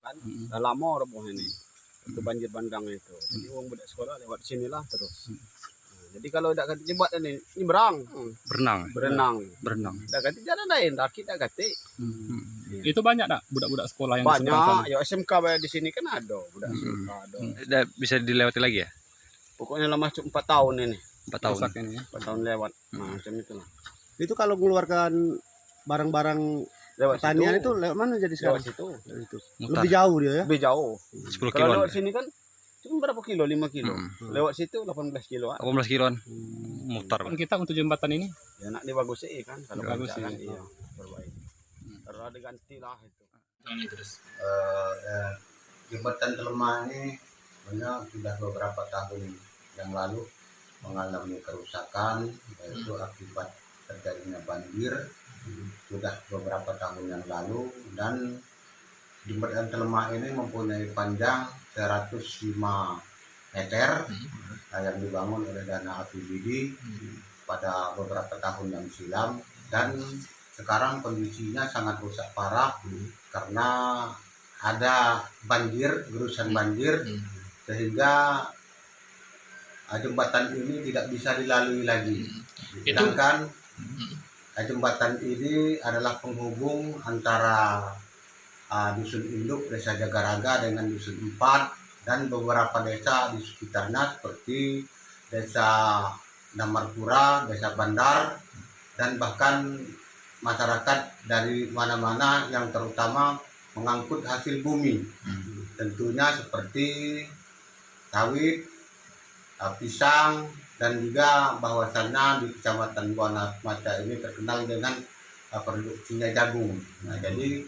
kan. Udah lama roboh ini. Itu banjir bandang itu. Jadi uang budak sekolah lewat sinilah terus. Jadi kalau udah ganti jembatan ini nyebrang, berenang. Udah ganti jalan lain, rakit udah ganti. Itu banyak tak budak-budak sekolah yang Banyak, ya SMK di sini kan ada budak SMK ada. Udah bisa dilewati lagi ya? Pokoknya lama 4 tahun ini. 4 tahun. ini ya. 4 tahun lewat. Macam itulah. Itu kalau mengeluarkan barang-barang Lewat pertanian situ. itu lewat mana jadi sekarang? Lewat situ. Itu. Mutar. Lebih jauh dia ya? Lebih jauh. 10 Kalau kiloan. lewat sini kan cuma berapa kilo? 5 kilo. Lewat situ 18 kilo. 18 kiloan. Mutar. Kan kita untuk jembatan ini Ya nak dibagusin kan kalau Bagus bagus kan ya. iya perbaiki. Terus diganti lah itu. Jembatan Telemah ini sebenarnya sudah beberapa tahun yang lalu mengalami kerusakan, yaitu akibat terjadinya banjir sudah beberapa tahun yang lalu, dan jembatan Telemah ini mempunyai panjang 105 meter yang dibangun oleh dana APBD pada beberapa tahun yang silam, dan sekarang kondisinya sangat rusak parah karena ada banjir, gerusan banjir, sehingga jembatan ini tidak bisa dilalui lagi. Sedangkan jembatan ini adalah penghubung antara Dusun Induk, Desa Jagaraga dengan Dusun 4 dan beberapa desa di sekitarnya seperti Desa Damarpura, Desa Bandar, dan bahkan masyarakat dari mana-mana yang terutama mengangkut hasil bumi. Tentunya seperti sawit, pisang, dan juga bahwasannya di Kecamatan Buana Maca ini terkenal dengan produksinya jagung. Nah, jadi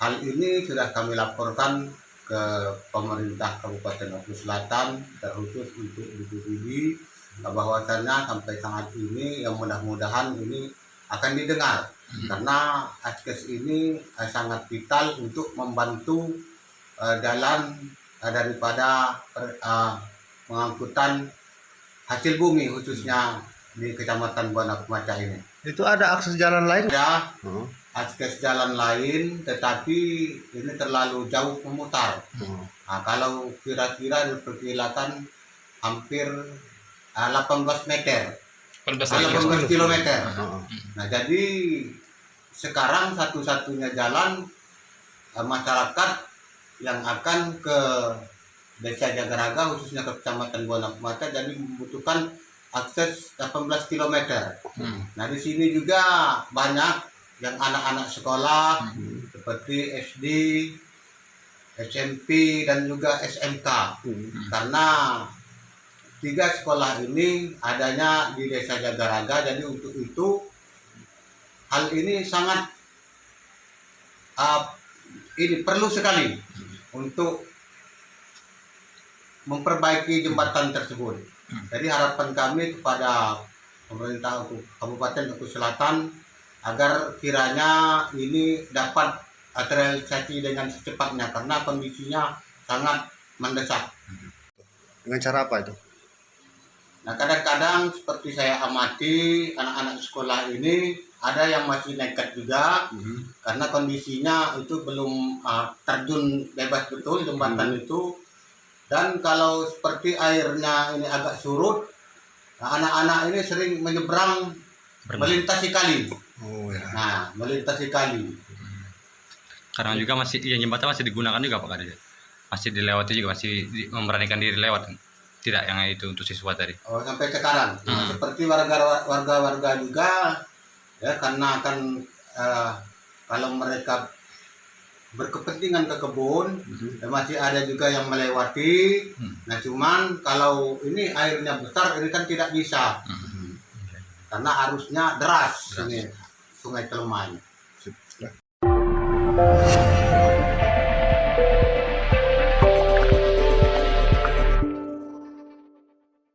hal ini sudah kami laporkan ke pemerintah Kabupaten Oku Selatan, terkhusus untuk BPBD, bahwasannya sampai saat ini yang mudah-mudahan ini akan didengar, karena ASKES ini sangat vital untuk membantu jalan daripada pengangkutan hasil bumi khususnya di Kecamatan Buana Maca ini. Itu ada akses jalan lain? Ada akses jalan lain, tetapi ini terlalu jauh memutar. Nah, kalau kira-kira diperkirakan hampir 18 meter. 18 kilometer. Nah, jadi sekarang satu-satunya jalan masyarakat yang akan ke Desa Jagaraga khususnya ke Kecamatan Buana Maca jadi membutuhkan akses 18 km. Nah, di sini juga banyak yang anak-anak sekolah seperti SD, SMP, dan juga SMK. Karena 3 sekolah ini adanya di Desa Jagaraga, jadi untuk itu hal ini sangat ini perlu sekali untuk memperbaiki jembatan tersebut. Jadi harapan kami kepada pemerintah Kabupaten Oku Selatan agar kiranya ini dapat terrealisasi dengan secepatnya karena kondisinya sangat mendesak. Dengan cara apa itu? Nah, kadang-kadang seperti saya amati anak-anak sekolah ini ada yang masih nekat juga karena kondisinya itu belum terjun bebas betul jembatan itu, dan kalau seperti airnya ini agak surut, anak-anak ini sering menyeberang melintasi kali. Nah, melintasi kali. Karena juga masih jembatan masih digunakan juga Pak Kadis. Masih dilewati juga, masih memberanikan diri lewat. Tidak yang itu untuk siswa tadi. Oh, sampai sekarang. Seperti warga-warga juga ya, karena kan kalau mereka berkepentingan ke kebun, masih ada juga yang melewati. Nah, cuman kalau ini airnya besar ini kan tidak bisa. Karena arusnya deras ini Sungai Telemah.